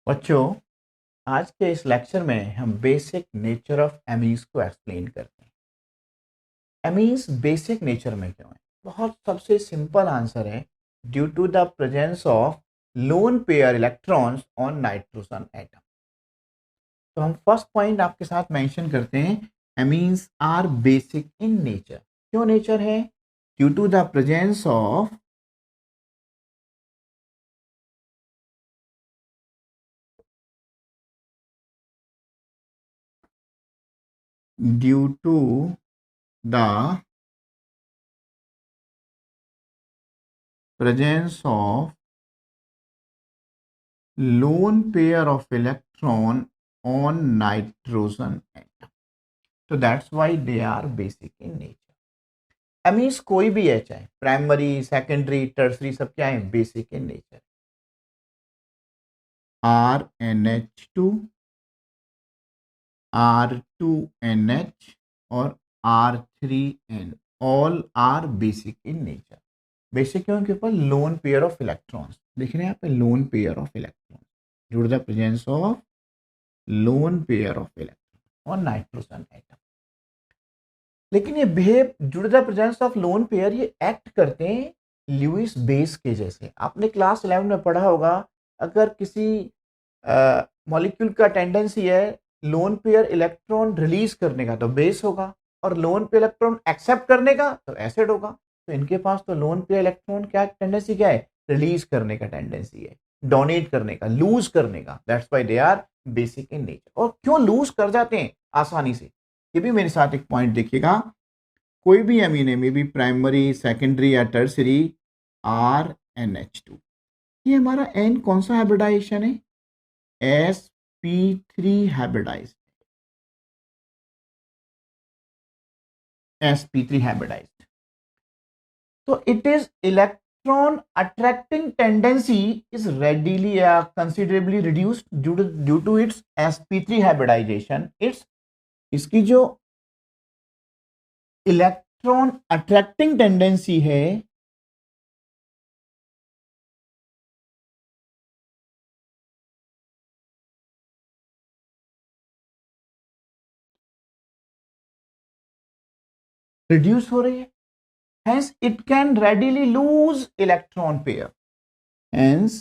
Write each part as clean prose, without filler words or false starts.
बच्चों, आज के इस लेक्चर में हम बेसिक नेचर ऑफ एमीज को एक्सप्लेन करते हैं। एमीज बेसिक नेचर में क्यों है? बहुत सबसे सिंपल आंसर है, due to the presence of lone pair electrons on nitrogen atom. तो हम फर्स्ट पॉइंट आपके साथ मेंशन करते हैं, amines are basic in nature. क्यों नेचर है? Due to the presence of due to the presence of lone pair of electron on nitrogen atom. So that's why they are basic in nature. Amines कोई भी है, चाहे primary, secondary, tertiary, सब क्या है? Basic in nature. RNH2, R2NH और R3N all are basic in nature. Basic क्यों? उनके ऊपर लोन पेयर ऑफ इलेक्ट्रॉन्स देख रहे हैं यहाँ पे, lone pair of electron due to the presence of lone pair of electron और नाइट्रोजन एटम। लेकिन ये behave due to the presence of lone pair, ये एक्ट करते हैं ल्यूइस बेस के जैसे। आपने क्लास 11 में पढ़ा होगा, अगर किसी मॉलिक्यूल का टेंडेंसी है लोन पेयर इलेक्ट्रॉन रिलीज करने का तो बेस होगा, और लोन पेयर इलेक्ट्रॉन एक्सेप्ट करने का तो एसिड होगा। तो इनके पास तो लोन पेयर इलेक्ट्रॉन क्या टेंडेंसी क्या है? रिलीज करने का टेंडेंसी है, डोनेट करने का, लूज करने का। That's why they are basic in nature. और क्यों लूज कर जाते हैं आसानी से, ये भी मेरे साथ एक पॉइंट देखिएगा। कोई भी अमीन है, मे बी प्राइमरी, सेकेंडरी या टर्सरी, RNH2, ये हमारा एन कौन सा हाइब्रिडाइजेशन है? sp3 hybridize, sp3 hybridize. तो it is electron attracting tendency is readily considerably reduced due to its sp3 hybridization. Its इसकी जो इलेक्ट्रॉन अट्रैक्टिंग टेंडेंसी है रिड्यूस हो रही है, hence it can readily lose electron pair, hence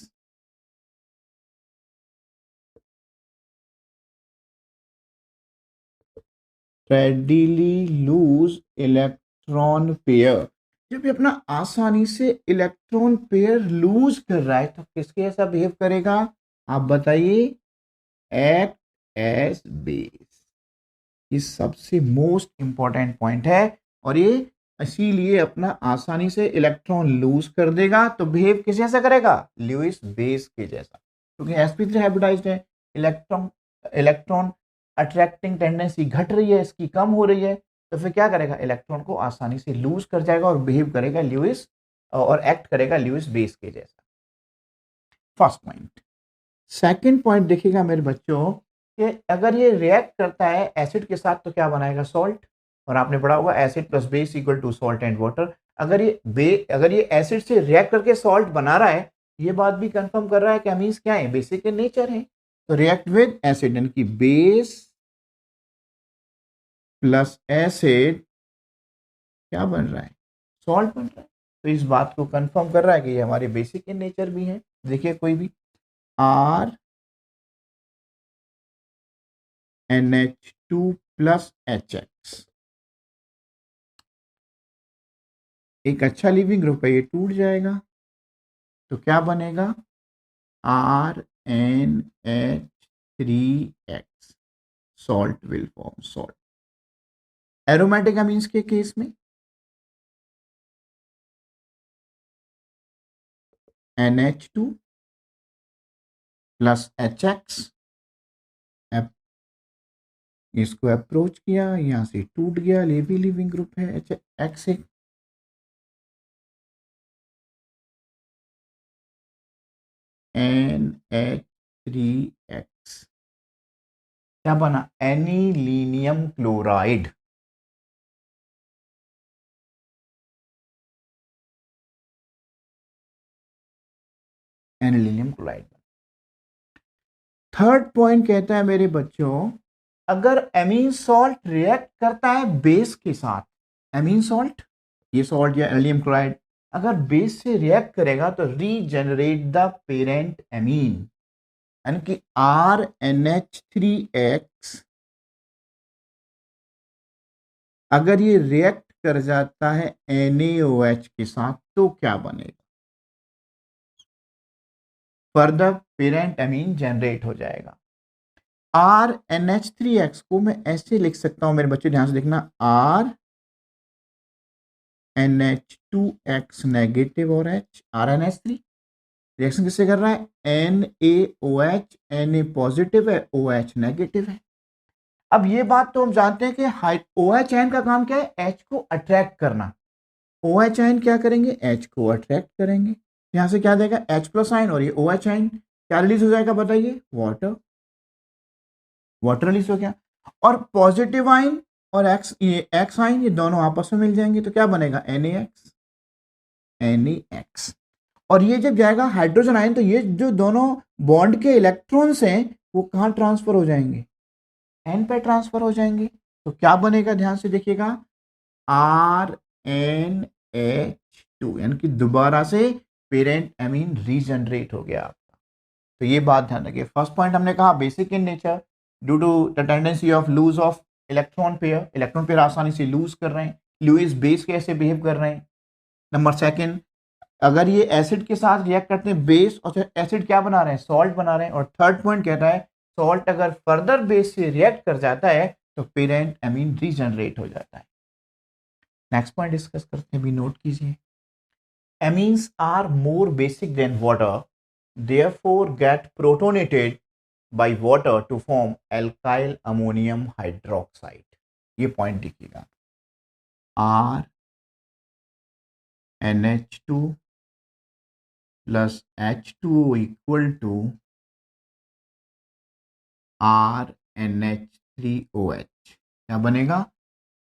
readily lose electron pair। जब ये अपना आसानी से इलेक्ट्रॉन पेयर लूज कर रहा है तो किसके ऐसा बिहेव करेगा? आप बताइए। Act as base. ये सबसे मोस्ट इंपॉर्टेंट पॉइंट है, और ये इसीलिए अपना आसानी से इलेक्ट्रॉन लूज कर देगा तो बिहेव किस जैसा करेगा? ल्यूइस बेस के जैसा, क्योंकि sp3 हाइब्रिडाइज्ड है। इलेक्ट्रॉन इलेक्ट्रॉन अट्रैक्टिंग टेंडेंसी घट रही है, इसकी कम हो रही है, तो फिर क्या करेगा? इलेक्ट्रॉन को आसानी से लूज कर जाएगा और बिहेव करेगा ल्यूइस, और एक्ट करेगा ल्यूइस बेस के जैसा। First point. सेकंड पॉइंट देखिएगा मेरे बच्चों, कि अगर ये रिएक्ट करता है एसिड के साथ तो क्या बनाएगा? सॉल्ट। और आपने पढ़ा होगा acid plus base equal to salt and water. अगर ये एसिड से रिएक्ट करके सॉल्ट बना रहा है, ये बात भी कंफर्म कर रहा है कि अमीन्स क्या है? बेसिक इन नेचर है। तो रिएक्ट विद एसिड, यानी कि बेस प्लस एसिड क्या बन रहा है? सॉल्ट बन रहा है। तो इस बात को कंफर्म कर रहा है कि ये हमारे बेसिक इन नेचर भी है। देखिए कोई भी RNH2 प्लस HX एक अच्छा लिविंग ग्रुप है, ये टूट जाएगा तो क्या बनेगा? RNH3X, salt will form salt. Aromatic amines के केस में NH2 प्लस HX, इसको अप्रोच किया, यहां से टूट गया, ये भी लिविंग ग्रुप है X एक। NH3X क्या बना? Anilinium chloride. Anilinium chloride. Third point कहता है मेरे बच्चों, अगर एमीन सॉल्ट रिएक्ट करता है बेस के साथ, एमीन सॉल्ट, ये सॉल्ट या एल्युमिनियम क्लोराइड अगर बेस से रिएक्ट करेगा तो रीजनरेट द पेरेंट एमीन, यानी कि RNH3X अगर ये रिएक्ट कर जाता है NaOH के साथ तो क्या बनेगा? फर्दर पेरेंट एमीन जनरेट हो जाएगा। RNH3X को मैं ऐसे लिख सकता हूं मेरे बच्चे, ध्यान से देखना, RNH2X नेगेटिव और H, RNH3 रिएक्शन किससे कर रहा है? NaOH, Na पॉजिटिव है, OH नेगेटिव है। अब ये बात तो हम जानते हैं कि OH आयन का काम क्या है? H को अट्रैक्ट करना। OH आयन क्या करेंगे? H को अट्रैक्ट करेंगे। यहां से क्या देगा? H प्लस आयन, और ये OH आयन क्या रिलीज हो जाएगा बताइए? वाटर, वाटर रिलीज हो गया। और पॉजिटिव आयन और एक्स, ये एक्स आयन, ये दोनों आपस में मिल जाएंगे तो क्या बनेगा? NaX, NaX। और ये जब जाएगा हाइड्रोजन आयन तो ये जो दोनों बॉन्ड के इलेक्ट्रॉन्स हैं वो कहां ट्रांसफर हो जाएंगे? N पे ट्रांसफर हो जाएंगे। तो क्या बनेगा? ध्यान से देखिएगा, RNH2, यानी कि दोबारा से पेरेंट एमीन रीजनरेट हो गया आपका। तो ये बात ध्यान रखिए। फर्स्ट पॉइंट हमने कहा basic in nature due to the tendency of lose of electron pair आसानी से लूज कर रहे हैं। लुईस बेस कैसे बिहेव कर रहे हैं। नंबर सेकंड, अगर ये एसिड के साथ रिएक्ट करते हैं बेस, और एसिड क्या बना रहे हैं? सॉल्ट बना रहे हैं। और थर्ड पॉइंट कहता है सॉल्ट अगर फर्दर बेस से रिएक्ट कर जाता है तो पेरेंट एमीन रीजनरेट हो जाता है। नेक्स्ट पॉइंट डिस्कस करते हैं, भी नोट कीजिए। Amines are more basic than water, therefore get protonated by water to form alkyl ammonium hydroxide। ये पॉइंट लिखिएगा, RNH2 plus H2O equal to RNH3OH। क्या बनेगा?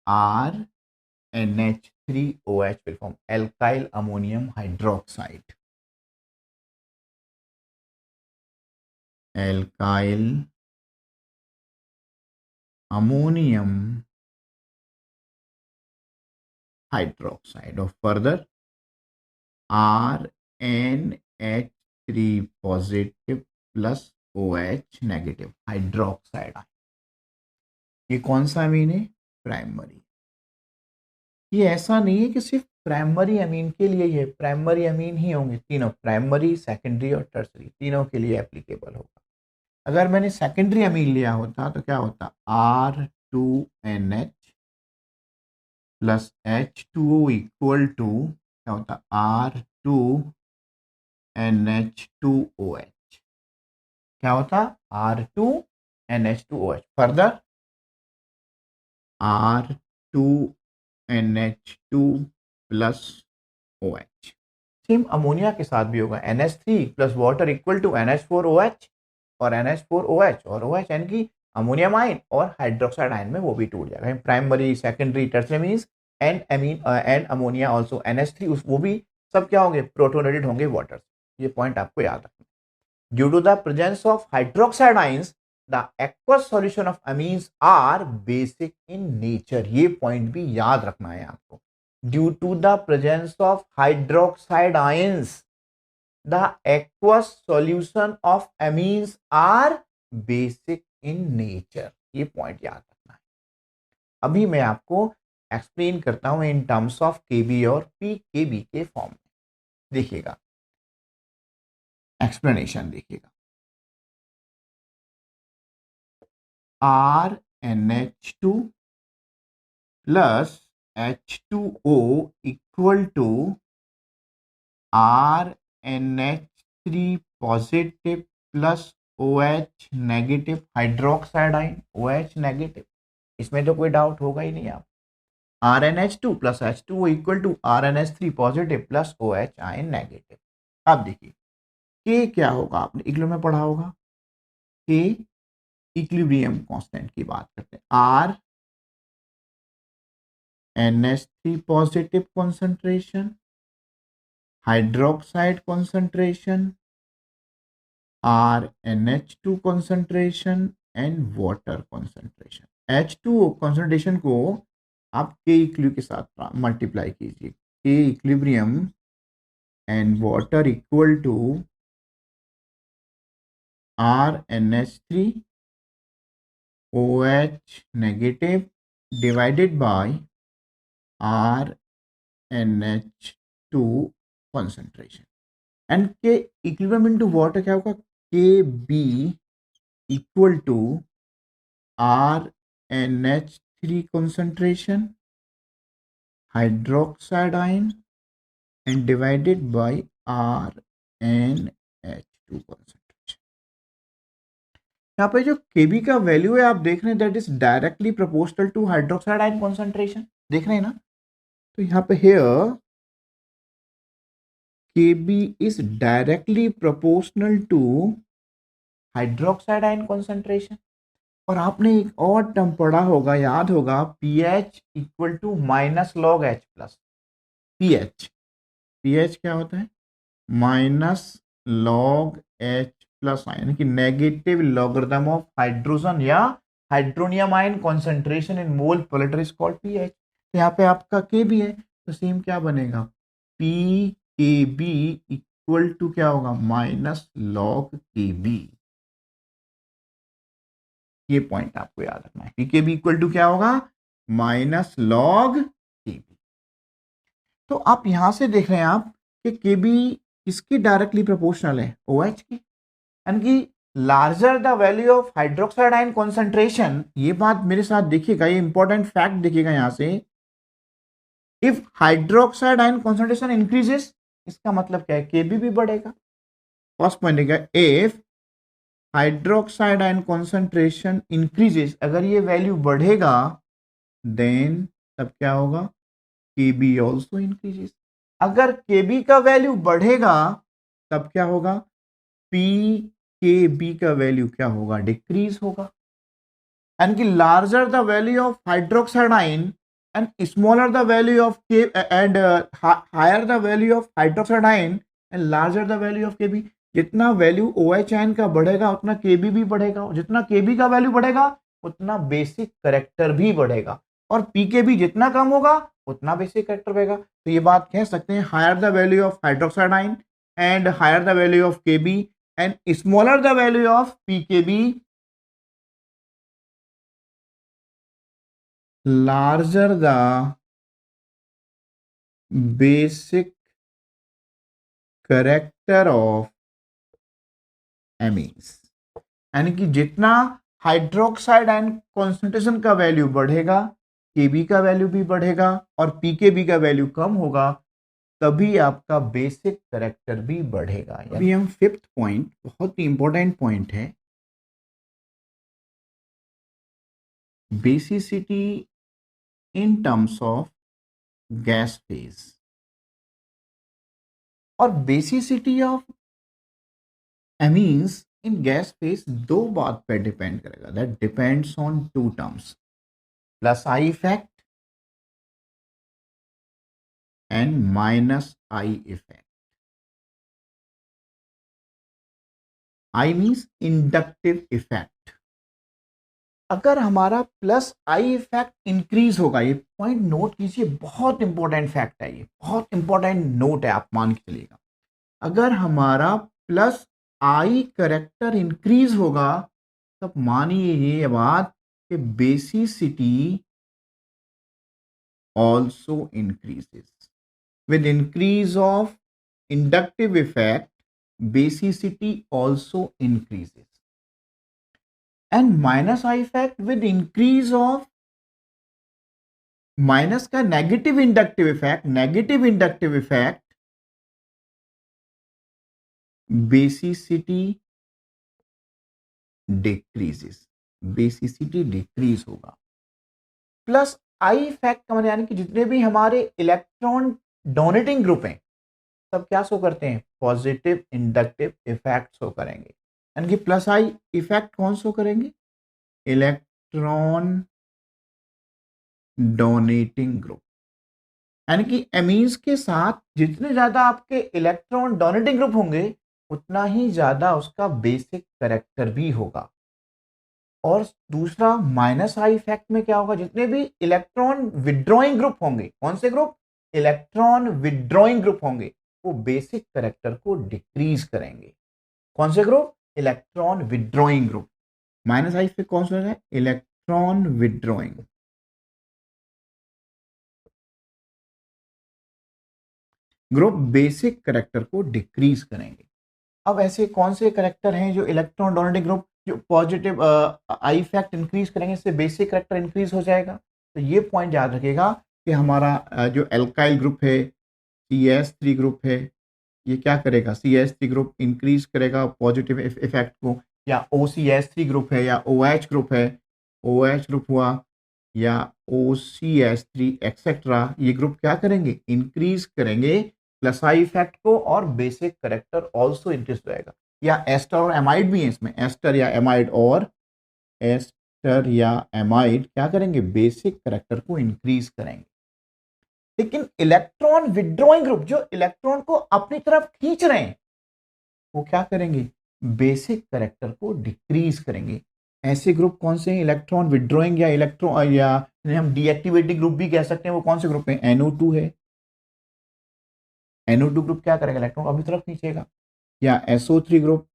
RNH3OH will form alkyl ammonium hydroxide, alkyl ammonium hydroxide, और further RNH3 positive plus OH negative hydroxide ion. ये कौन सा अमीन है? Primary. ये ऐसा नहीं है कि सिर्फ प्राइमरी अमीन के लिए, ये प्राइमरी अमीन ही होंगे तीनों, प्राइमरी, सेकेंडरी और टर्सरी, तीनों के लिए एप्लीकेबल होगा। अगर मैंने सेकेंडरी अमीन लिया होता तो क्या होता? R2NH plus H2O equal to क्या होता? R2NH2OH। क्या होता? R2NH2OH। Further R2NH2 plus OH। Same ammonia के साथ भी होगा, NH3 plus water equal to NH4OH, और NH4OH और OH, यानी कि अमोनियम आयन और हाइड्रोक्साइड आयन में वो भी टूट जाएगा। Primary, secondary, tertiary means and amine and ammonia also NH3, वो भी सब क्या होंगे? प्रोटोनेटेड होंगे वाटर। ये पॉइंट आपको याद रखना। Due to the presence of hydroxide ions the aqueous solution of amines are basic in nature. ये पॉइंट भी याद रखना है आपको। Due to the presence of hydroxide ions the aqueous solution of amines are basic in nature. ये point याद रखना है। अभी मैं आपको एक्सप्लेन करता हूं इन टर्म्स ऑफ केबी और पीकेबी के फॉर्म में। देखिएगा, एक्सप्लेनेशन देखिएगा। RNH2 plus H2O equal to RNH3 positive plus OH negative hydroxide ion, OH negative. इसमें तो कोई डाउट होगा ही नहीं। आप RNH2 plus H2O equal to RNH3 positive plus OH ion negative. अब देखिए K क्या होगा, आपने इक्विलिब्रियम में पढ़ा होगा। K इक्विलिब्रियम कांस्टेंट की बात करते हैं। R NH3 positive concentration, hydroxide concentration RnH2 concentration and water concentration. H2 concentration को आप K इक्वल के साथ मल्टीप्लाई कीजिए. K equilibrium and water equal to RnH3 OH negative divided by RnH2 concentration. And K equilibrium into water क्या होगा? Kb equal to RnH3 concentration hydroxide ion and divided by RnH2 concentration. यहाँ पे जो Kb का value है आप देख रहे हैं, that is directly proportional to hydroxide ion concentration. देख रहे हैं ना? तो यहाँ पे here Kb is directly proportional to hydroxide ion concentration. और आपने एक और टर्म पढ़ा होगा, याद होगा, pH equal to minus log H plus. pH क्या होता है? माइनस लॉग H प्लस यानी कि नेगेटिव लॉगरिथम ऑफ हाइड्रोजन या हाइड्रोनियम आयन कॉन्सेंट्रेशन इन मोल पर लीटर इज कॉल्ड pH. तो यहाँ पे आपका Kb है, तो सेम क्या बनेगा? Pkb इक्वल टू क्या होगा? Minus log Kb. ये पॉइंट आपको याद रखना है. Pkb इक्वल टू क्या होगा? Minus log Kb. तो आप यहां से देख रहे हैं आप कि Kb किसकी डायरेक्टली प्रोपोर्शनल है? OH की. यानी कि larger the value of hydroxide ion concentration, ये बात मेरे साथ देखिएगा, ये इंपॉर्टेंट फैक्ट देखिएगा यहां से. If hydroxide ion concentration increases, इसका मतलब क्या है? Kb भी बढ़ेगा. फर्स्ट पॉइंट है, if hydroxide ion concentration increases, अगर ये वैल्यू बढ़ेगा, देन तब क्या होगा? Kb also increases. अगर Kb का वैल्यू बढ़ेगा तब क्या होगा? Pkb का वैल्यू क्या होगा? डिक्रीज होगा. यानी कि larger the value of hydroxide ion and smaller the value of K and higher the value of hydroxide ion and larger the value of Kb. जितना वैल्यू OH आयन का बढ़ेगा उतना Kb भी बढ़ेगा. जितना Kb का वैल्यू बढ़ेगा उतना बेसिक कैरेक्टर भी बढ़ेगा. और Pkb जितना कम होगा उतना बेसिक कैरेक्टर बढ़ेगा. तो ये बात कह सकते हैं, higher the value of hydroxide ion and higher the value of Kb and smaller the value of Pkb, larger the basic character of amines. यानी कि जितना हाइड्रोक्साइड आयन कॉन्सेंट्रेशन का वैल्यू बढ़ेगा, Kb का वैल्यू भी बढ़ेगा और Pkb का वैल्यू कम होगा, तभी आपका बेसिक कैरेक्टर भी बढ़ेगा. अभी हम फिफ्थ पॉइंट, बहुत ही इंपॉर्टेंट पॉइंट है, basicity in terms of gas phase. और basicity of amines in gas phase दो बात पे डिपेंड करेगा. That depends on two terms, plus I effect and minus I effect. I means inductive effect. अगर हमारा plus I effect increase होगा, ये point note कीजिए, बहुत इंपॉर्टेंट फैक्ट है, ये बहुत इंपॉर्टेंट नोट है, आप मान के चलिएगा. अगर हमारा प्लस आई करेक्टर इंक्रीज होगा तब मानिए ये बात कि basicity also increases. With increase of inductive effect basicity also increases. And minus I effect with increase of minus का negative inductive effect basicity decreases. Basicity decrease होगा. प्लस आई इफेक्ट का मतलब यानी कि जितने भी हमारे इलेक्ट्रॉन डोनेटिंग ग्रुप हैं सब क्या शो करते हैं? पॉजिटिव इंडक्टिव इफेक्ट शो करेंगे. यानी कि प्लस आई इफेक्ट कौन शो करेंगे? Electron donating group. यानी कि एमीन्स के साथ जितने ज्यादा आपके इलेक्ट्रॉन डोनेटिंग ग्रुप होंगे उतना ही ज्यादा उसका बेसिक करेक्टर भी होगा। और दूसरा माइनस आई इफेक्ट में क्या होगा, जितने भी इलेक्ट्रॉन विड्रॉइंग ग्रुप होंगे, कौन से ग्रुप, इलेक्ट्रॉन विड्रॉइंग ग्रुप होंगे, वो बेसिक करेक्टर को डिक्रीज करेंगे। कौन से group, electron withdrawing group. Minus I effect कौन सा है, electron withdrawing group basic character को डिक्रीज करेंगे। अब ऐसे कौन से करेक्टर हैं जो इलेक्ट्रॉन डोनेटिंग ग्रुप जो पॉजिटिव आई इफेक्ट इंक्रीज करेंगे, इससे बेसिक करेक्टर इंक्रीज हो जाएगा। तो ये पॉइंट याद रखिएगा कि हमारा जो एल्काइल ग्रुप है, CS3 ग्रुप है, ये क्या करेगा, CS3 ग्रुप इंक्रीज करेगा पॉजिटिव इफेक्ट को। या OCS3 ग्रुप है या OH ग्रुप है, OH ग्रुप हुआ या OCS3 एक्सेट्रा, ये ग्रुप क्या करेंगे, इंक्रीज करेंगे प्लस आई इफेक्ट को, और बेसिक करेक्टर ऑल्सो इंक्रीज हो जाएगा। या एस्टर और एमाइड भी है इसमें, एस्टर या एमाइड, और एस्टर या एमाइड क्या करेंगे, बेसिक करेक्टर को इंक्रीज करेंगे। लेकिन इलेक्ट्रॉन विड्रॉइंग ग्रुप जो इलेक्ट्रॉन को अपनी तरफ खींच रहे हैं, वो क्या करेंगे, बेसिक करेक्टर को डिक्रीज करेंगे। ऐसे ग्रुप कौन से हैं, इलेक्ट्रॉन विड्रॉइंग या इलेक्ट्रॉन या हम डीएक्टिवेटिंग ग्रुप भी कह सकते हैं, वो कौन से ग्रुप है, NO2 है। NO2 ग्रुप क्या करेगा, इलेक्ट्रॉन को अपनी तरफ खींचेगा। या SO3 ग्रुप,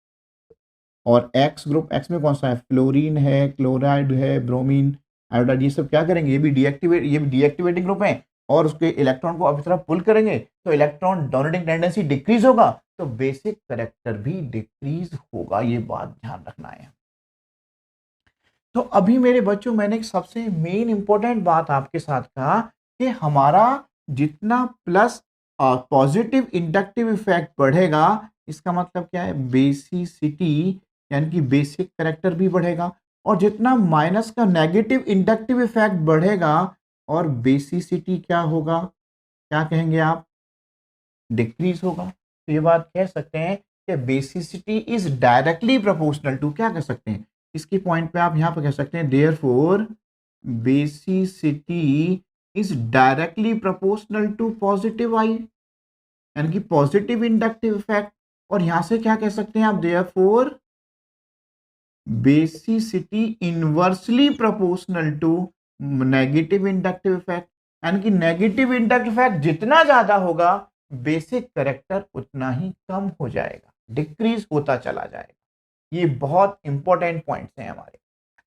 और X ग्रुप, X में कौन सा है, फ्लोरीन है, क्लोराइड है, ब्रोमीन, आयोडाइड, ये सब क्या करेंगे, ये भी डीएक्टिवेटिंग ग्रुप है, और उसके इलेक्ट्रॉन को अपनी तरफ पुल करेंगे, तो इलेक्ट्रॉन डोनेटिंग टेंडेंसी डिक्रीज होगा, तो बेसिक करेक्टर भी डिक्रीज होगा। ये बात ध्यान रखना है। तो अभी मेरे बच्चों मैंने एक सबसे मेन इंपॉर्टेंट बात आपके साथ कहा कि हमारा जितना प्लस पॉजिटिव इंडक्टिव इफेक्ट बढ़ेगा, इसका मतलब क्या है, बेसिसिटी यानी कि बेसिक करेक्टर भी बढ़ेगा। और जितना माइनस का नेगेटिव इंडक्टिव इफेक्ट बढ़ेगा, और बेसिसिटी क्या होगा, क्या कहेंगे आप, डिक्रीज होगा। तो ये बात कह सकते हैं कि basicity is directly proportional to, क्या कह सकते हैं, इसकी पॉइंट पे आप यहां पे कह सकते हैं therefore basicity is directly proportional to positive I, यानी कि पॉजिटिव इंडक्टिव इफेक्ट। और यहां से क्या कह सकते हैं आप, therefore basicity inversely proportional to negative inductive effect, यानी कि नेगेटिव इंडक्टिव इफेक्ट जितना ज्यादा होगा, बेसिक करेक्टर उतना ही कम हो जाएगा, डिक्रीज होता चला जाएगा। ये बहुत इंपॉर्टेंट पॉइंट्स हैं हमारे।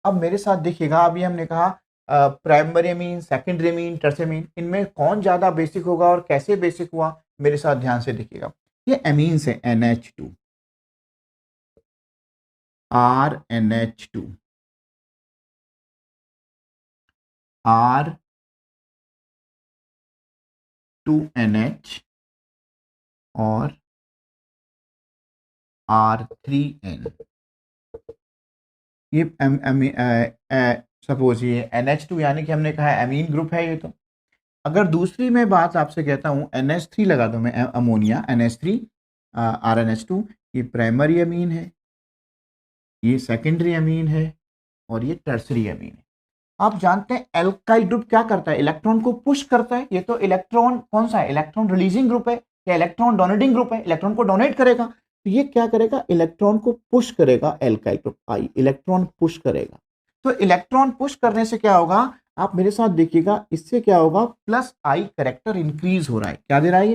अब मेरे साथ देखिएगा, अभी हमने कहा primary amine, secondary amine, tertiary amine, इनमें कौन ज्यादा बेसिक होगा और कैसे बेसिक हुआ, मेरे साथ ध्यान से देखिएगा। ये अमीन्स है, NH2, RNH2, R2NH और R3N। ये सपोज ये NH2 यानी कि हमने कहा अमीन ग्रुप है ये। तो अगर दूसरी मैं बात आपसे कहता हूँ, NH3 लगा दो मैं, अमोनिया NH3 RNH2, ये प्राइमरी अमीन है, ये सेकेंडरी अमीन है, और ये टर्सरी अमीन है। आप जानते हैं एल्काइल ग्रुप क्या करता है, इलेक्ट्रॉन को पुश करता है। ये तो इलेक्ट्रॉन कौन सा है, इलेक्ट्रॉन रिलीजिंग ग्रुप है या इलेक्ट्रॉन डोनेटिंग ग्रुप है, इलेक्ट्रॉन को डोनेट करेगा। तो ये क्या करेगा, इलेक्ट्रॉन को पुश करेगा, alkyl group I electron push करेगा। तो इलेक्ट्रॉन पुश करने से क्या होगा, आप मेरे साथ देखिएगा, इससे क्या होगा, प्लस आई करेक्टर इंक्रीज हो रहा है। क्या दे रहा है ये,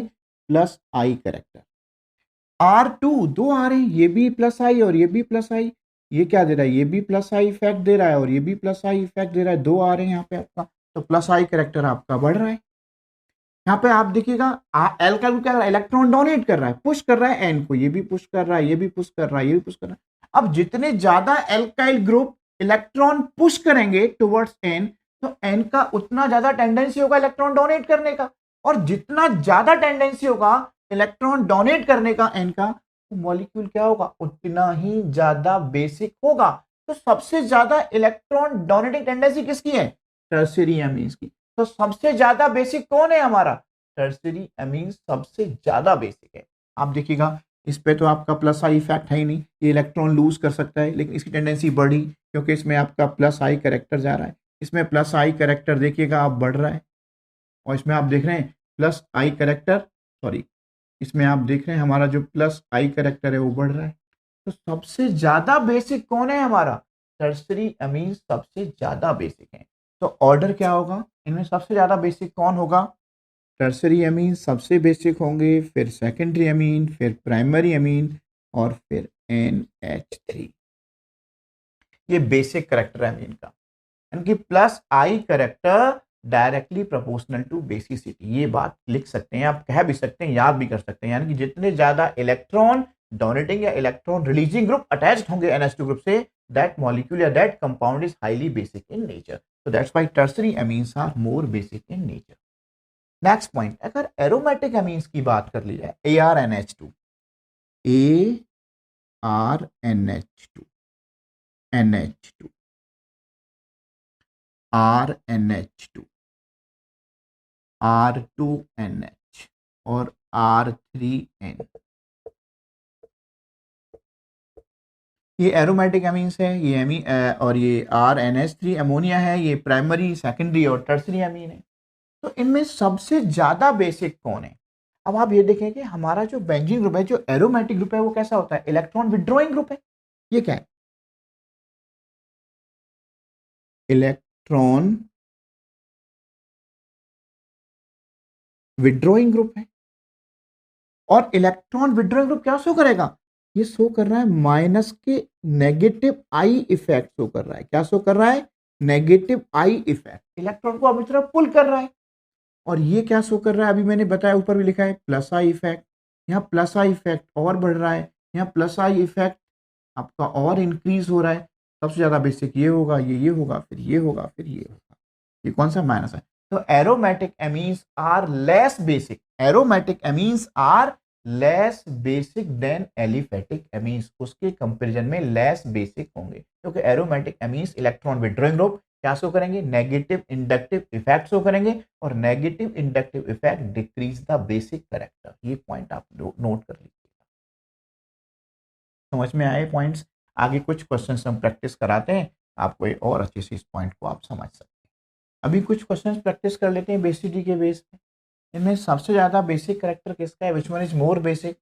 प्लस आई करेक्टर। R2 दो आ रहे हैं, ये भी प्लस आई और ये भी प्लस आई, ये क्या दे रहा है, ये भी प्लस आई इफेक्ट दे रहा है और ये भी प्लस आई इफेक्ट दे रहा है, दो आ रहे हैं यहाँ पे आपका। तो प्लस आई करेक्टर आपका बढ़ रहा है। यहाँ पे आप देखिएगा एल का क्या कर रहा है, इलेक्ट्रॉन डोनेट कर रहा है, पुश कर रहा है एन को, ये भी पुश कर रहा है, ये भी पुश कर रहा है, ये भी पुश कर रहा है। अब जितने ज्यादा एल्काइल ग्रुप इलेक्ट्रॉन पुश करेंगे टुवर्ड्स एन, तो एन का उतना ज्यादा टेंडेंसी होगा इलेक्ट्रॉन डोनेट करने का। और जितना ज्यादा टेंडेंसी होगा इलेक्ट्रॉन डोनेट करने का एन का, तो मॉलिक्यूल क्या होगा, उतना ही ज्यादा बेसिक होगा। तो सबसे ज्यादा इलेक्ट्रॉन डोनेटिंग टेंडेंसी किसकी है, टर्शियरी अमीन्स की। तो सबसे ज्यादा बेसिक कौन है हमारा, टर्शियरी अमीन सबसे ज्यादा बेसिक है। आप देखिएगा इस पे तो आपका प्लस आई इफेक्ट है ही नहीं, ये इलेक्ट्रॉन लूज कर सकता है, लेकिन इसकी टेंडेंसी बढ़ी क्योंकि इसमें आपका प्लस आई करेक्टर जा रहा है। इसमें प्लस आई करेक्टर देखिएगा आप बढ़ रहा है, और इसमें आप देख रहे हैं प्लस आई करेक्टर, सॉरी इसमें आप देख रहे हैं हमारा जो प्लस आई करेक्टर है वो बढ़ रहा है। तो सबसे ज्यादा बेसिक कौन है हमारा? टर्सरी अमीन सबसे ज्यादा बेसिक है। तो ऑर्डर क्या होगा इनमें? सबसे ज्यादा बेसिक कौन होगा? टर्सरी अमीन सबसे बेसिक होंगे, फिर सेकेंडरी अमीन, फिर प्राइमरी अमीन और फिर NH3। ये बेसिक करेक्टर है अमीन का, यानी कि plus I character directly proportional to basicity. ये बात लिख सकते हैं, आप कह भी सकते हैं, याद भी कर सकते हैं, यानी कि जितने ज्यादा इलेक्ट्रॉन डोनेटिंग या इलेक्ट्रॉन रिलीजिंग ग्रुप अटैच्ड होंगे NH2 ग्रुप से, दैट मॉलिक्यूल या that compound is highly basic in nature. So that's why tertiary amines are more basic in nature. Next point, अगर एरोमेटिक अमीन्स की बात कर ली जाए, ArNH2, ArNH2, NH2, RNH2, R2NH और R3N, ये aromatic amines है। ये और ये RNH3 अमोनिया है, ये प्राइमरी, सेकेंडरी और टर्सरी अमीन है। तो इनमें सबसे ज्यादा बेसिक कौन है? अब आप ये देखें कि हमारा जो बेंजीन ग्रुप है, जो एरोमेटिक ग्रुप है, वो कैसा होता है? इलेक्ट्रॉन विड्रॉइंग ग्रुप है। ये क्या है? इलेक्ट्रॉन विड्रॉइंग ग्रुप है। और इलेक्ट्रॉन विड्रॉइंग ग्रुप क्या शो करेगा? ये शो कर रहा है माइनस के नेगेटिव आई इफेक्ट शो कर रहा है। क्या शो कर रहा है? Negative I effect. इलेक्ट्रॉन को अपनी तरफ पुल कर रहा है। और ये क्या शो कर रहा है? अभी मैंने बताया, ऊपर भी लिखा है प्लस आई इफेक्ट। यहाँ प्लस आई इफेक्ट और बढ़ रहा है, यहाँ प्लस आई इफेक्ट आपका और इंक्रीज हो रहा है। सबसे ज्यादा बेसिक ये होगा, ये होगा, फिर ये होगा, फिर ये होगा। ये कौन सा माइनस है? तो aromatic amines are less basic. Aromatic amines are less basic than aliphatic amines. उसके कंपैरिजन में लेस बेसिक होंगे, क्योंकि aromatic amines electron withdrawing group क्या शो करेंगे? नेगेटिव इंडक्टिव इफेक्ट शो करेंगे, और negative inductive effect decrease the basic character. ये point आप नोट कर लीजिएगा। समझ में आए पॉइंट्स? आगे कुछ क्वेश्चंस हम प्रैक्टिस कराते हैं आपको, और अच्छे से इस पॉइंट को आप समझ सकते हैं। अभी कुछ क्वेश्चंस प्रैक्टिस कर लेते हैं बेसिसिटी के बेस पे। इनमें सबसे ज्यादा बेसिक कैरेक्टर किसका है? विच वन इज मोर बेसिक?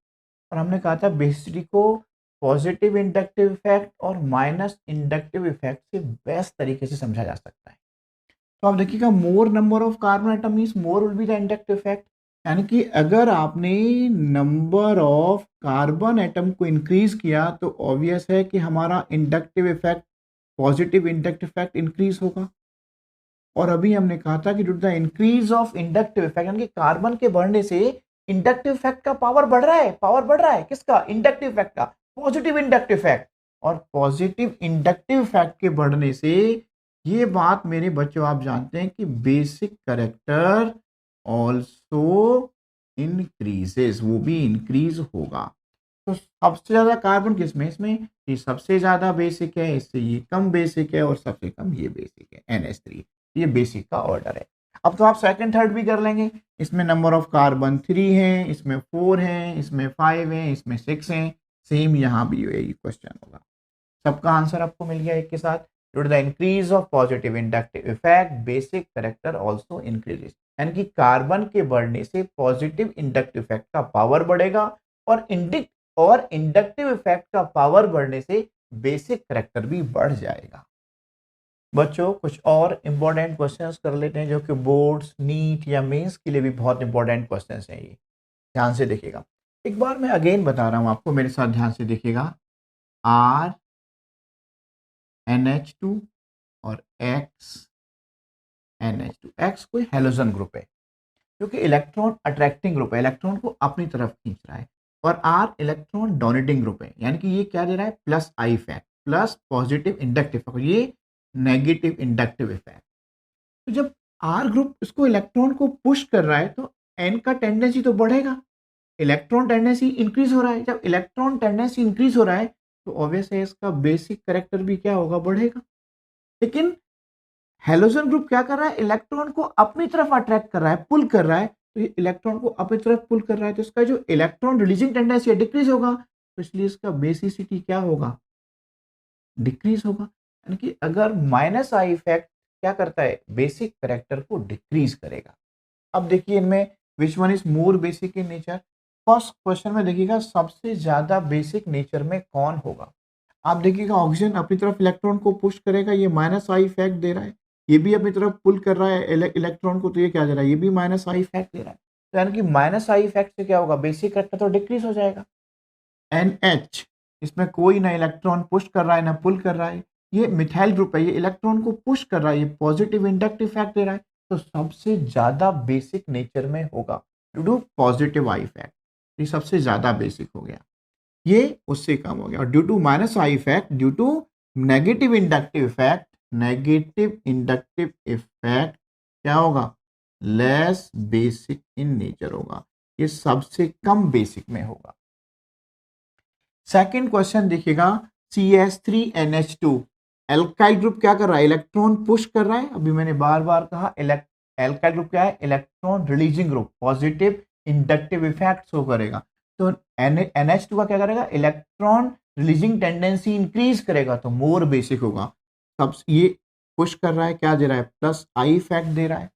और हमने कहा था बेसिसिटी को पॉजिटिव इंडक्टिव इफेक्ट और माइनस इंडक्टिव इफेक्ट से बेस्ट तरीके से समझा जा सकता है। तो आप देखिएगा, मोर number of carbon atom means more will be the inductive effect. यानी कि अगर आपने नंबर ऑफ कार्बन एटम को इंक्रीज किया तो ऑब्वियस है कि हमारा inductive effect, positive inductive effect increase होगा। और अभी हमने कहा था कि due to the increase of inductive effect, यानी कि कार्बन के बढ़ने से इंडक्टिव इफेक्ट का पावर बढ़ रहा है। पावर बढ़ रहा है किसका? इंडक्टिव इफेक्ट का, पॉजिटिव इंडक्टिव इफेक्ट। और पॉजिटिव इंडक्टिव इफेक्ट के बढ़ने से, ये बात मेरे बच्चों आप जानते हैं कि बेसिक कैरेक्टर ऑल्सो इंक्रीजेस, वो भी इंक्रीज होगा। तो सबसे ज्यादा कार्बन किसमें? इसमें ये सबसे ज्यादा बेसिक है, इससे ये कम बेसिक है, और सबसे कम ये बेसिक है, NH3। ये बेसिक का ऑर्डर है। अब तो आप सेकंड थर्ड भी कर लेंगे। इसमें नंबर ऑफ कार्बन 3 है, इसमें 4 है, इसमें 5 है, इसमें 6 है। सेम यहाँ भी यही क्वेश्चन होगा। सबका आंसर आपको मिल गया एक के साथ। Due to the increase of positive inductive effect, basic character also increases. यानी कि कार्बन के बढ़ने से पॉजिटिव इंडक्टिव इफेक्ट का पावर बढ़ेगा, और इंडक्टिव इफेक्ट का पावर बढ़ने से बेसिक कैरेक्टर भी बढ़ जाएगा। बच्चों कुछ और इंपॉर्टेंट क्वेश्चंस कर लेते हैं, जो कि बोर्ड्स, नीट या मेंस के लिए भी बहुत इंपॉर्टेंट क्वेश्चंस हैं। ये ध्यान से देखिएगा। एक बार मैं अगेन बता रहा हूं आपको, मेरे साथ ध्यान से देखिएगा। RNH2 और XNH2। X कोई हेलोजन ग्रुप है, जो कि इलेक्ट्रॉन अट्रैक्टिंग ग्रुप है, इलेक्ट्रॉन को अपनी तरफ खींच रहा है। और R इलेक्ट्रॉन डोनेटिंग ग्रुप है, यानी कि ये क्या दे रहा है? Plus I effect, plus positive inductive effect, ये नेगेटिव इंडक्टिव इफेक्ट। तो जब R ग्रुप इसको इलेक्ट्रॉन को पुश कर रहा है, तो N का टेंडेंसी तो बढ़ेगा। इलेक्ट्रॉन टेंडेंसी इंक्रीज हो रहा है। जब इलेक्ट्रॉन टेंडेंसी इंक्रीज हो रहा है, तो ऑब्वियस है इसका बेसिक कैरेक्टर भी क्या होगा? बढ़ेगा। लेकिन हेलोजन ग्रुप क्या कर रहा है? इलेक्ट्रॉन को अपनी तरफ अट्रैक्ट कर रहा है, पुल कर रहा है। तो ये इलेक्ट्रॉन को अपनी तरफ पुल कर रहा है, तो इसका जो इलेक्ट्रॉन रिलीजिंग टेंडेंसी है डिक्रीज होगा। तो इसलिए इसका बेसिसिटी क्या होगा? डिक्रीज होगा। यानी कि अगर माइनस आई इफेक्ट क्या करता है? बेसिक कैरेक्टर को डिक्रीज करेगा। अब देखिए इनमें विच one is more basic in nature? First question में देखिएगा सबसे ज्यादा बेसिक नेचर में कौन होगा। आप देखिएगा ऑक्सीजन अपनी तरफ इलेक्ट्रॉन को पुश करेगा, ये माइनस आई इफेक्ट दे रहा है, ये भी अपनी तरफ पुल कर रहा है इलेक्ट्रॉन को, तो ये क्या दे रहा है, ये भी माइनस आई इफेक्ट दे रहा है। तो यानी कि माइनस आई इफेक्ट से क्या होगा, बेसिक करेक्टर तो डिक्रीज हो जाएगा। NH, इसमें कोई ना इलेक्ट्रॉन पुश कर रहा है ना पुल कर रहा है, ये मिथाइल ग्रुप है, ये इलेक्ट्रॉन को पुश कर रहा है, ये पॉजिटिव इंडक्टिव इफेक्ट दे रहा है, तो सबसे ज्यादा बेसिक नेचर में होगा due to positive I effect. ये सबसे ज्यादा बेसिक हो गया, ये उससे कम हो गया। और due to minus I effect, due to negative inductive effect, negative inductive effect क्या होगा, लेस बेसिक इन नेचर होगा, ये सबसे कम बेसिक में होगा। सेकंड क्वेश्चन देखिएगा, CH3NH2 एल्काइल ग्रुप क्या कर रहा है, इलेक्ट्रॉन पुश कर रहा है। अभी मैंने बार बार कहा एल्काइल ग्रुप क्या है, electron releasing group, positive inductive effect show करेगा। तो NH2 का क्या करेगा, इलेक्ट्रॉन रिलीजिंग टेंडेंसी इंक्रीज करेगा, तो मोर बेसिक होगा। सब ये पुश कर रहा है, क्या दे रहा है, प्लस आई इफेक्ट दे रहा है।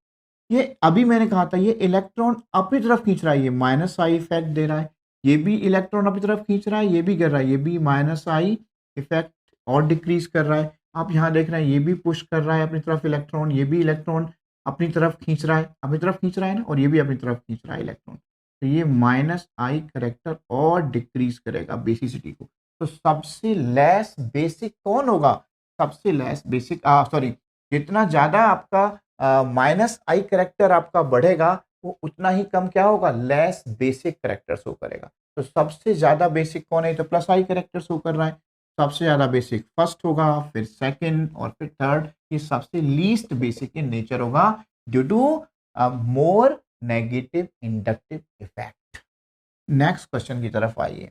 ये अभी मैंने कहा था ये इलेक्ट्रॉन अपनी तरफ खींच रहा है, ये माइनस आई इफेक्ट दे रहा है। ये भी इलेक्ट्रॉन अपनी तरफ खींच रहा है, ये भी कर रहा है, ये भी माइनस आई इफेक्ट और डिक्रीज कर रहा है। आप यहाँ देख रहे हैं ये भी पुश कर रहा है अपनी तरफ इलेक्ट्रॉन, ये भी इलेक्ट्रॉन अपनी तरफ खींच रहा है, अपनी तरफ खींच रहा है ना, और ये भी अपनी तरफ खींच रहा है इलेक्ट्रॉन। तो ये माइनस आई करेक्टर और डिक्रीज करेगा बेसिसिटी को। तो सबसे लेस बेसिक कौन होगा, सबसे लेस बेसिक सॉरी, जितना ज्यादा आपका माइनस आई करेक्टर आपका बढ़ेगा वो उतना ही कम क्या होगा, लेस बेसिक करेक्टर शो करेगा। तो सबसे ज्यादा बेसिक कौन है, तो प्लस आई करेक्टर शो कर रहा है। सबसे ज्यादा बेसिक फर्स्ट होगा, फिर सेकंड और फिर थर्ड। ये सबसे लीस्ट बेसिक इन नेचर होगा due to more negative inductive effect. Next question की तरफ आइए,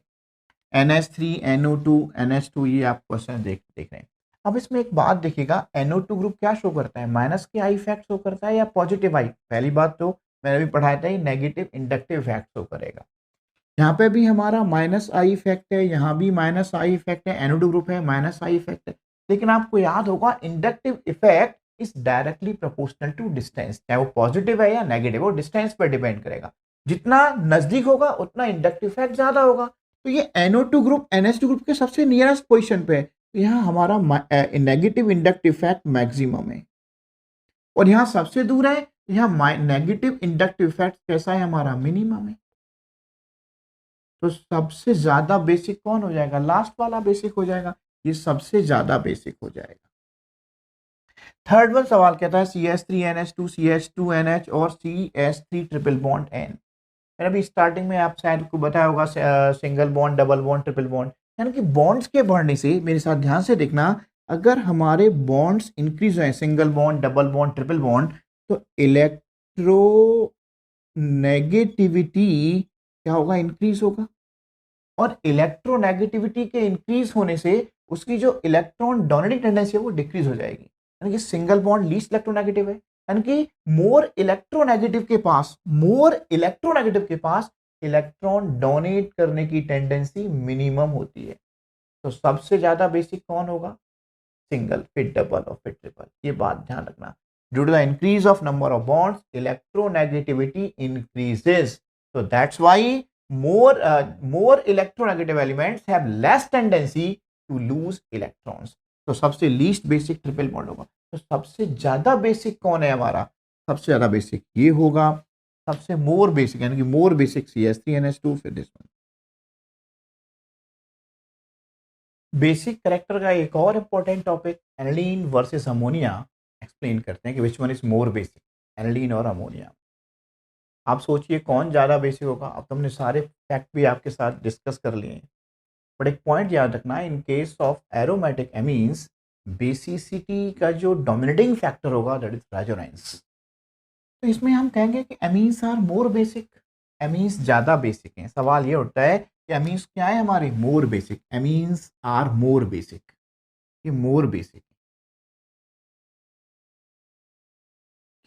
NH3 NO2 NH2, ये आप क्वेश्चन देख रहे हैं। अब इसमें एक बात देखिएगा, NO2 ग्रुप क्या शो करता है, माइनस के आई इफेक्ट शो करता है या पॉजिटिव आई। पहली बात तो मैंने भी पढ़ाया था, ये नेगेटिव इंडक्टिव इफेक्ट शो करेगा। यहाँ पे भी हमारा माइनस आई इफेक्ट है, यहाँ भी माइनस आई इफेक्ट है, NO2 ग्रुप है, माइनस आई इफेक्ट है। लेकिन आपको याद होगा inductive effect is directly proportional to distance, चाहे वो पॉजिटिव है या नेगेटिव, वो डिस्टेंस पर डिपेंड करेगा। जितना नजदीक होगा उतना इंडक्टिव इफेक्ट ज्यादा होगा। तो ये NO2 ग्रुप NH2 ग्रुप के सबसे नियरेस्ट पोजीशन पे है, तो यहाँ हमारा नेगेटिव इंडक्टिव इफेक्ट मैक्सिमम है। और यहाँ सबसे दूर है, यहाँ नेगेटिव इंडक्टिव इफेक्ट कैसा है, हमारा मिनिमम है। तो सबसे ज्यादा बेसिक कौन हो जाएगा, लास्ट वाला बेसिक हो जाएगा, ये सबसे ज्यादा बेसिक हो जाएगा। थर्ड वन सवाल कहता है CH3NH2 CH2NH और CH3 ट्रिपल बॉन्ड N। मैंने अभी स्टार्टिंग में आप शायद को बताया होगा single bond, double bond, triple bond, यानी कि बॉन्ड्स के बढ़ने से, मेरे साथ ध्यान से देखना, अगर हमारे बॉन्ड्स इंक्रीज हो, single bond, double bond, triple bond, तो इलेक्ट्रो नेगेटिविटी क्या होगा, इंक्रीज होगा। और इलेक्ट्रोनेगेटिविटी के इंक्रीज होने से उसकी जो इलेक्ट्रॉन डोनेटिंग टेंडेंसी है वो डिक्रीज हो जाएगी। यानी कि सिंगल बॉन्ड लीस्ट इलेक्ट्रोनेगेटिव है, यानी कि मोर इलेक्ट्रोनेगेटिव के पास इलेक्ट्रॉन डोनेट करने की टेंडेंसी मिनिमम होती है। तो सबसे ज्यादा बेसिक कौन होगा, सिंगल, फिर डबल और फिर ट्रिपल। ये बात ध्यान रखना, due to the increase of number of bonds electronegativity increases, so that's why more electronegative elements have less tendency to lose electrons। तो सबसे लीस्ट बेसिक ट्रिपल बॉन्ड होगा। तो सबसे ज्यादा बेसिक कौन है हमारा, सबसे ज्यादा बेसिक ये होगा। सबसे मोर बेसिक यानी कि मोर बेसिक CH3NH2, फिर दिस वन। बेसिक करेक्टर का एक और important topic aniline versus ammonia explain करते हैं कि विच one is more basic, aniline और अमोनिया। आप सोचिए कौन ज़्यादा बेसिक होगा। अब तो हमने सारे फैक्ट भी आपके साथ डिस्कस कर लिए हैं, बट एक पॉइंट याद रखना, in case of aromatic amines basicity का जो डोमिनेटिंग फैक्टर होगा दैट इज रेजोनेंस। तो इसमें हम कहेंगे कि amines are more basic, amines ज़्यादा बेसिक हैं। सवाल ये उठता है कि एमीन्स क्या है हमारे, more basic, amines are more basic, ये मोर बेसिक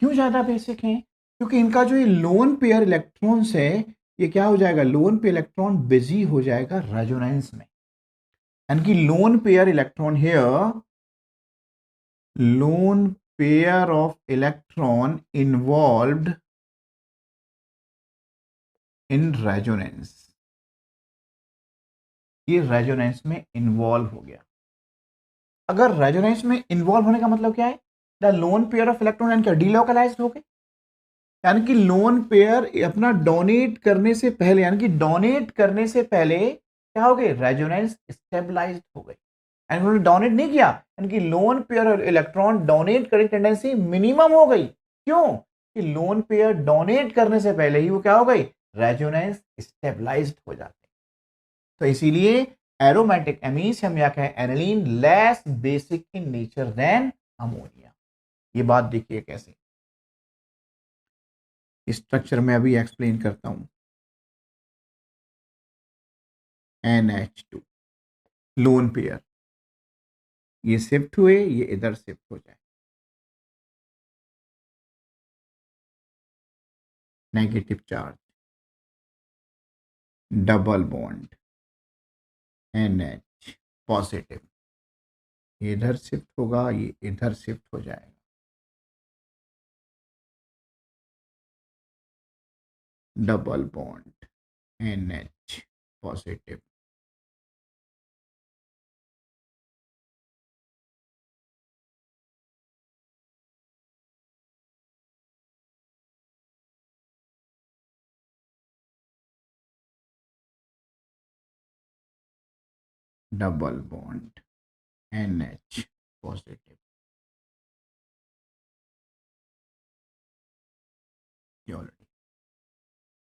क्यों ज़्यादा बेसिक हैं, क्योंकि इनका जो ये लोन पेयर इलेक्ट्रॉन्स है, ये क्या हो जाएगा, लोन पेयर इलेक्ट्रॉन बिजी हो जाएगा रेजोनेंस में। यानी कि lone pair electron here, loan pair of electron involved in resonance. ये रेजोनेंस में इन्वॉल्व हो गया। अगर रेजोनेंस में इन्वॉल्व होने का मतलब क्या है, the loan pair of electron यानी क्या डीलोकलाइज्ड हो गए, यानी कि लोन पेयर अपना डोनेट करने से पहले, यानी कि डोनेट करने से पहले क्या हो गए, रेजोनेंस स्टेबलाइज्ड हो गई। यानी उन्होंने डोनेट नहीं किया, यानी कि लोन पेयर और इलेक्ट्रॉन डोनेट करने की टेंडेंसी मिनिमम हो गई। क्यों कि लोन पेयर डोनेट करने से पहले ही वो क्या हो गई, रेजोनेंस स्टेबलाइज्ड हो जाते। तो इसीलिए एरोमेटिक एमीन्स हम या कहें aniline less basic in nature than ammonia. ये बात देखिए कैसे, स्ट्रक्चर में अभी एक्सप्लेन करता हूं। NH2 लोन पेयर, ये शिफ्ट हुए, ये इधर शिफ्ट हो जाए, negative charge, double bond NH positive, ये इधर शिफ्ट होगा, ये इधर शिफ्ट हो जाएगा, double bond NH positive, double bond NH positive.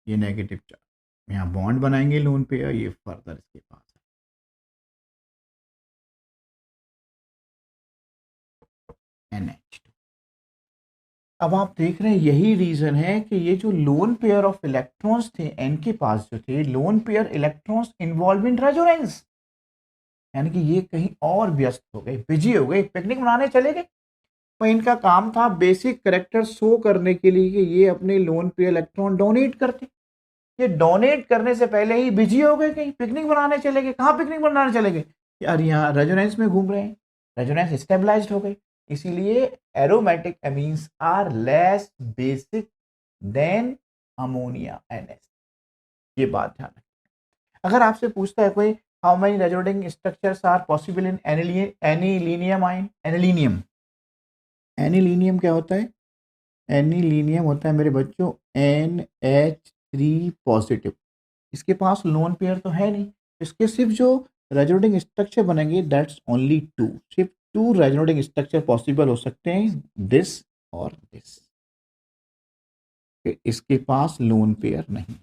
ये नेगेटिव चार्ज, यहाँ बॉन्ड बनाएंगे लोन पे, ये फर्दर इसके पास है NH2। अब आप देख रहे हैं यही रीजन है कि ये जो लोन पेयर ऑफ इलेक्ट्रॉन्स थे एन के पास जो थे, loan pair electrons involve in resonance, यानी कि ये कहीं और व्यस्त हो गए, बिजी हो गए, पिकनिक मनाने चले गए। तो इनका काम था बेसिक करेक्टर शो करने के लिए कि ये अपने लोन पेयर इलेक्ट्रॉन डोनेट करते। ये डोनेट करने से पहले ही बिजी हो गए, कहीं पिकनिक मनाने चले गए। कहाँ पिकनिक मनाने चले गए यार, यहाँ रेजोनेंस में घूम रहे हैं, रेजोनेंस स्टेबलाइज्ड हो गई। इसीलिए aromatic amines are less basic than ammonia NH। ये बात ध्यान रखें। अगर आपसे पूछता है कोई how many resonating structures are possible in anilinium ion, anilinium, anilinium क्या होता है, एनिलीनियम होता है मेरे बच्चों NH3 पॉजिटिव। इसके पास लोन पेयर तो है नहीं, इसके सिर्फ जो रेजोनेटिंग स्ट्रक्चर बनेंगे दैट्स ओनली टू, सिर्फ टू रेजोनेटिंग स्ट्रक्चर पॉसिबल हो सकते हैं, दिस और दिस। इसके पास लोन पेयर नहीं।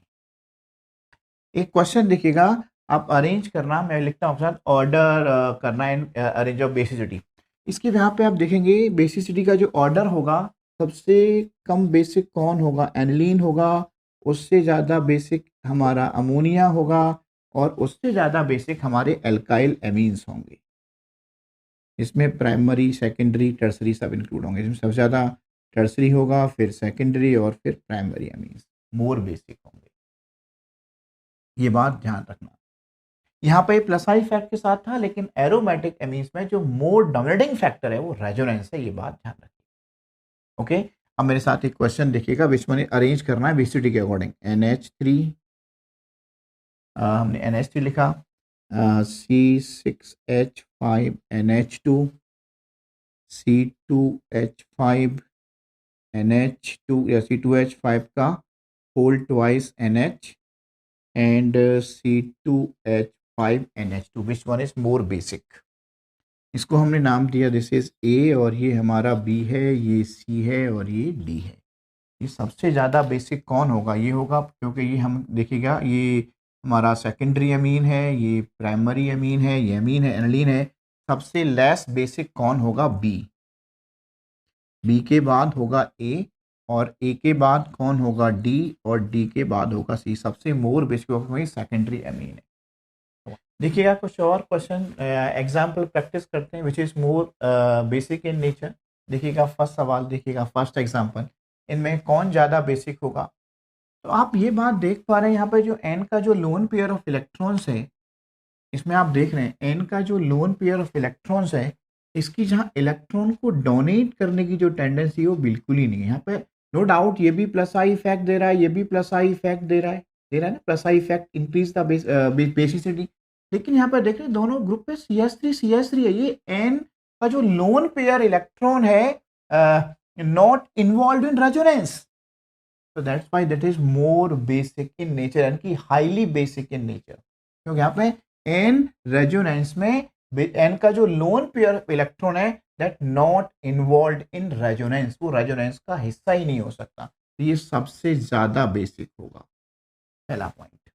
एक क्वेश्चन देखिएगा, आप अरेंज करना, मैं लिखता हूँ साथ ऑर्डर करना इन अरेंज ऑफ बेसिसिटी। इसके यहाँ पे आप देखेंगे बेसिसिटी का जो ऑर्डर होगा, सबसे कम बेसिक कौन होगा, एनिलीन होगा, उससे ज़्यादा बेसिक हमारा अमोनिया होगा, और उससे ज़्यादा बेसिक हमारे एल्काइल एमीन्स होंगे। इसमें प्राइमरी सेकेंडरी टर्सरी सब इंक्लूड होंगे, इसमें सबसे ज़्यादा टर्सरी होगा, फिर सेकेंडरी और फिर प्राइमरी एमीन्स मोर बेसिक होंगे। ये बात ध्यान रखना। यहाँ पे प्लस आई फैक्ट के साथ था, लेकिन एरोमेटिक एमीन्स में जो मोर डोमिनेटिंग फैक्टर है वो रेजोनेंस है, ये बात ध्यान रखिए। ओके, अब मेरे साथ एक क्वेश्चन देखिएगा, विच मैंने अरेंज करना है बेसिसिटी के अकॉर्डिंग। NH3, हमने NH3 लिखा, C6H5 NH2, C2H5 NH2 या C2H5 का whole twice NH and C2H5 NH2, which one is more basic. इसको हमने नाम दिया दिस इज A, और ये हमारा B है, ये C है, और ये D है। ये सबसे ज़्यादा बेसिक कौन होगा, ये होगा, क्योंकि ये हम देखिएगा ये हमारा सेकेंडरी अमीन है, ये प्राइमरी अमीन है, ये अमीन है, एनिलीन है। सबसे लेस बेसिक कौन होगा, B के बाद होगा A, और A के बाद कौन होगा, D, और D के बाद होगा C। सबसे मोर बेसिक होगा सेकेंडरी अमीन है। देखिएगा कुछ और क्वेश्चन एग्जाम्पल प्रैक्टिस करते हैं which is more basic in nature. देखिएगा फर्स्ट सवाल, देखिएगा फर्स्ट एग्जाम्पल, इनमें कौन ज़्यादा बेसिक होगा। तो आप ये बात देख पा रहे हैं यहाँ पे जो N का जो लोन पेयर ऑफ इलेक्ट्रॉन्स है, इसमें आप देख रहे हैं N का जो लोन पेयर ऑफ इलेक्ट्रॉन्स है, इसकी जहाँ इलेक्ट्रॉन को डोनेट करने की जो टेंडेंसी है वो बिल्कुल ही नहीं है। यहाँ पे नो डाउट ये भी प्लस आई इफेक्ट दे रहा है, ये भी प्लस आई इफेक्ट दे रहा है, ना, plus I effect increase the basicity. लेकिन यहाँ पर देख रहे हैं दोनों ग्रुप पे CH3 है। ये N का जो लोन पेयर इलेक्ट्रॉन है not involve in resonance, so that's why that is more basic in nature, यानी कि हाईली बेसिक इन नेचर, क्योंकि यहाँ पे n रेजोनेंस में n का जो लोन पेयर इलेक्ट्रॉन है that not involve in resonance, वो रेजोनेंस का हिस्सा ही नहीं हो सकता, तो ये सबसे ज्यादा बेसिक होगा, पहला पॉइंट।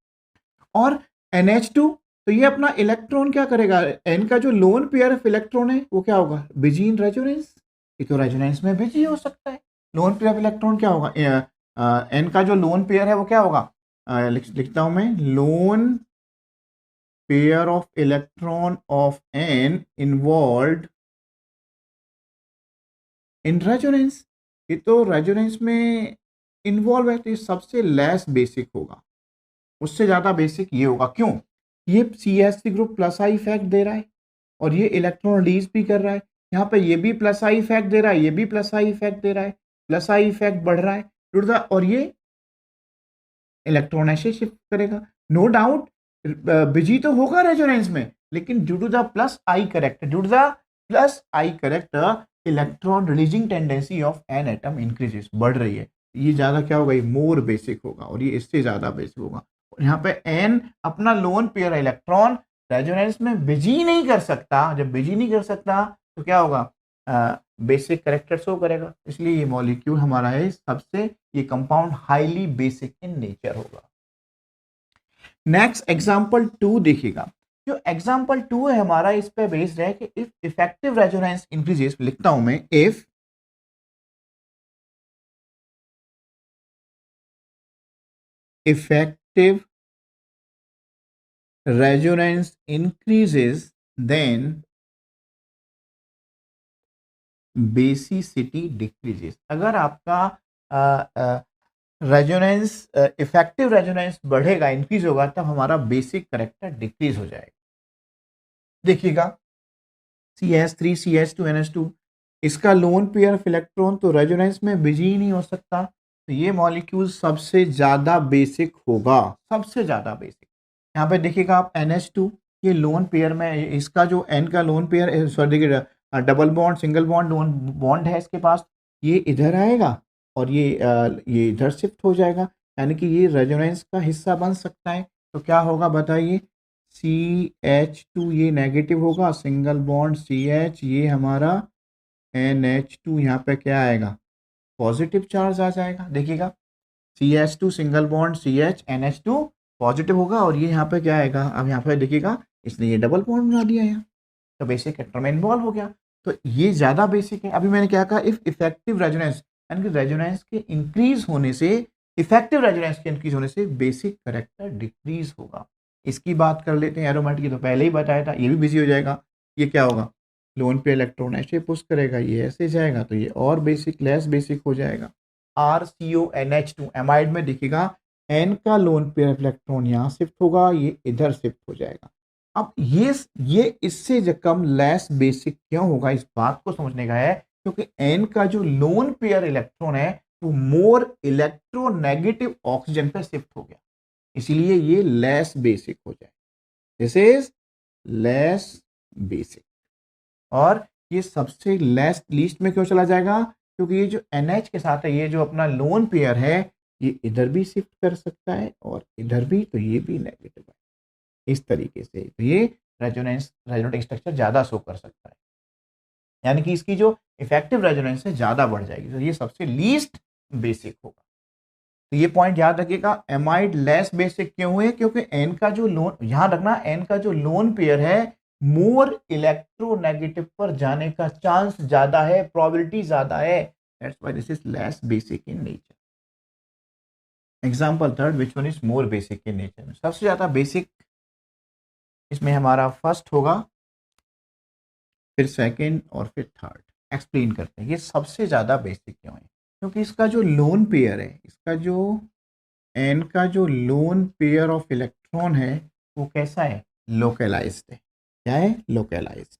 और NH2, तो ये अपना इलेक्ट्रॉन क्या करेगा, n का जो लोन पेयर ऑफ इलेक्ट्रॉन है वो क्या होगा, बिजी इन रेजोनेंस, ये तो रेजोनेंस में बिजी हो सकता है। लोन पेयर ऑफ इलेक्ट्रॉन क्या होगा, एन का जो लोन पेयर है वो क्या होगा, लिखता हूं मैं, lone pair of electron of N involve in resonance, ये तो रेजोनेंस में इन्वॉल्व है, तो ये सबसे लेस बेसिक होगा, उससे ज्यादा बेसिक ये होगा। क्यों, ये CH3 group plus I effect दे रहा है और ये इलेक्ट्रॉन रिलीज भी कर रहा है, यहाँ पे ये भी प्लस आई इफेक्ट दे रहा है, ये भी प्लस आई इफेक्ट दे रहा है, प्लस आई इफेक्ट बढ़ रहा है, और ये इलेक्ट्रॉन ऐसे शिफ्ट करेगा, नो डाउट बिजी तो होगा रेजोनेंस में, लेकिन due to the plus I character electron releasing tendency of N atom increases, बढ़ रही है, ये ज्यादा क्या होगा, ये मोर बेसिक होगा और ये इससे ज्यादा बेसिक होगा। और यहाँ पे एन अपना लोन पेयर इलेक्ट्रॉन रेजोनेंस में बिजी नहीं कर सकता, जब बिजी नहीं कर सकता तो क्या होगा, बेसिक करेक्टर शो करेगा, इसलिए ये मॉलिक्यूल हमारा है सबसे, ये compound highly basic in nature होगा। नेक्स्ट एग्जांपल 2 देखिएगा, जो एग्जांपल 2 है हमारा इस पे बेस्ड है कि इफ इफेक्टिव रेजोनेंस इंक्रीजेस, लिखता हूं मैं, if effective resonance increases then basicity decreases, अगर आपका रेजोनेंस इफेक्टिव रेजोनेंस बढ़ेगा, इंक्रीज होगा, तब हमारा बेसिक करेक्टर डिक्रीज हो जाएगा। देखिएगा CH3 CH2 NH2, इसका लोन पेयर ऑफ इलेक्ट्रॉन तो रेजोनेंस में बिजी ही नहीं हो सकता, तो ये मॉलिक्यूल सबसे ज्यादा बेसिक होगा, सबसे ज्यादा बेसिक। यहाँ पे देखिएगा आप NH2, ये लोन पेयर में, इसका जो N का लोन पेयर, सॉरी देखिए double bond single bond loan bond है इसके पास, ये इधर आएगा और ये इधर शिफ्ट हो जाएगा, यानी कि ये रेजोनेंस का हिस्सा बन सकता है, तो क्या होगा बताइए, CH2 ये नेगेटिव होगा, सिंगल बॉन्ड CH, ये हमारा NH2, यहाँ पे क्या आएगा, पॉजिटिव चार्ज आ जाएगा। देखिएगा CH2 single bond CH NH2 positive होगा और ये यहाँ पे क्या आएगा, अब यहाँ पे देखिएगा इसने ये डबल बॉन्ड बना दिया यहाँ, तो बेसिक करेक्टर में इन्वॉल्व हो गया, तो ये ज्यादा बेसिक है। अभी मैंने क्या कहा, इफ इफेक्टिव रेजोनेंस, यानी कि रेजोनेंस के इंक्रीज होने से, इफेक्टिव रेजोनेंस के इंक्रीज होने से बेसिक करेक्टर डिक्रीज होगा। इसकी बात कर लेते हैं एरोमेटिक की, तो पहले ही बताया था, ये भी बिजी हो जाएगा, ये क्या होगा, लोन पे इलेक्ट्रॉन ऐसे पुश करेगा, ये ऐसे जाएगा, तो ये और बेसिक लेस बेसिक हो जाएगा। RCONH2 एमाइड में देखिएगा N का लोन पेयर इलेक्ट्रॉन यहाँ शिफ्ट होगा, ये इधर शिफ्ट हो जाएगा। अब ये इससे कम लेस बेसिक क्यों होगा, इस बात को समझने का है, क्योंकि N का जो लोन पेयर इलेक्ट्रॉन है वो मोर इलेक्ट्रोनेगेटिव ऑक्सीजन पे शिफ्ट हो गया, इसीलिए ये लेस बेसिक हो जाए, दिस इज लेस बेसिक। और ये सबसे लेस लीस्ट में क्यों चला जाएगा, क्योंकि ये जो NH के साथ है, ये जो अपना लोन पेयर है, ये इधर भी शिफ्ट कर सकता है और इधर भी, तो ये भी नेगेटिव है, इस तरीके से तो ये रेजोनेंटिक स्ट्रक्चर ज्यादा शो कर सकता है, यानी कि इसकी जो इफेक्टिव रेजोनेंस है ज्यादा बढ़ जाएगी, तो ये सबसे लीस्ट बेसिक होगा। तो ये पॉइंट याद रखिएगा, एमाइड लेस बेसिक क्यों हुए, क्योंकि एन का जो लोन, ध्यान रखना, एन का जो लोन पेयर है मोर इलेक्ट्रोनेगेटिव पर जाने का चांस ज्यादा है, प्रोबेबिलिटी ज्यादा है, that's why this is less basic in nature. Example third, which one is more basic in nature, सबसे ज्यादा बेसिक इसमें हमारा फर्स्ट होगा, फिर सेकंड और फिर थर्ड। एक्सप्लेन करते हैं ये सबसे ज्यादा बेसिक क्यों है, क्योंकि इसका जो लोन पेयर है, इसका जो एन का जो लोन पेयर ऑफ इलेक्ट्रॉन है वो कैसा है, लोकलाइज्ड है। क्या है, localized.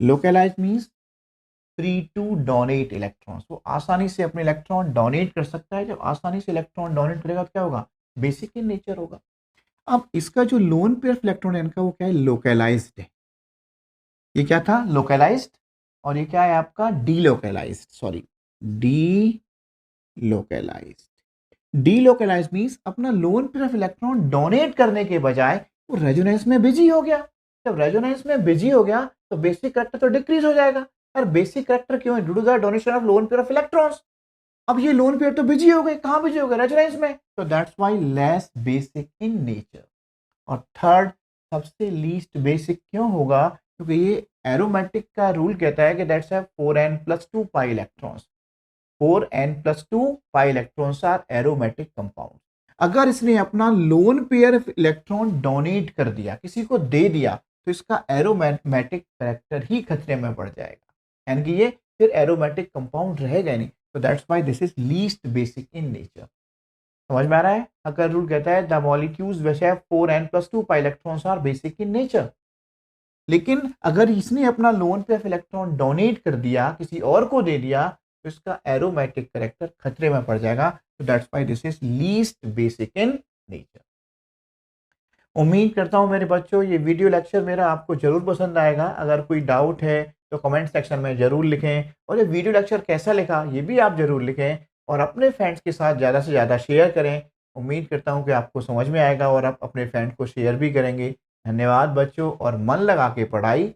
Localized means free to donate electrons, वो आसानी से अपने इलेक्ट्रॉन डोनेट कर सकता है, जब आसानी से इलेक्ट्रॉन डोनेट करेगा तो क्या होगा, बेसिक इन नेचर होगा। अब इसका जो लोन पेयर ऑफ इलेक्ट्रॉन है इनका वो क्या है, लोकलाइज्ड है। ये क्या था, लोकलाइज्ड, और ये क्या है आपका, डीलोकलाइज्ड, सॉरी, डीलोकलाइज्ड मींस अपना loan pair of electron donate करने के बजाय वो रेजोनेंस में बिजी हो गया। जब रेजोनेंस में बिजी हो गया तो बेसिक करैक्टर तो डिक्रीज हो जाएगा। और बेसिक करैक्टर क्यों है, due to the donation of lone pair of electrons. अब ये लोन पेयर तो बिजी हो गए, कहां बिजी हो गए, रेजोनेंस में, तो that's why less basic in nature. और थर्ड, सबसे लीस्ट बेसिक क्यों होगा, क्योंकि ये एरोमेटिक का रूल कहता है कि that's have 4n+2 pi electrons. 4n+2 pi electrons are aromatic compound. अगर इसने अपना लोन पेयर इलेक्ट्रॉन डोनेट कर दिया, किसी को दे दिया, तो इसका एरोमेटिक कैरेक्टर ही खतरे में पड़ जाएगा, यानी कि ये फिर एरोमेटिक कंपाउंड रहेगा नहीं। तो that's why this is least basic in nature. समझ में आ रहा है, अगर रूल कहता है the molecules which have 4n+2 pi electrons are basic in nature. लेकिन अगर इसने अपना लोन पे ऑफ इलेक्ट्रॉन डोनेट कर दिया, किसी और को दे दिया, तो इसका एरोमेटिक कैरेक्टर खतरे में पड़ जाएगा। तो that's why this is least basic in nature. उम्मीद करता हूं मेरे बच्चों ये वीडियो लेक्चर मेरा आपको जरूर पसंद आएगा। अगर कोई डाउट है तो कमेंट सेक्शन में जरूर लिखें, और ये वीडियो लेक्चर कैसा लिखा ये भी आप जरूर लिखें, और अपने फ्रेंड्स के साथ ज़्यादा से ज़्यादा शेयर करें। उम्मीद करता हूं कि आपको समझ में आएगा और आप अपने फ्रेंड को शेयर भी करेंगे। धन्यवाद बच्चों, और मन लगा के पढ़ाई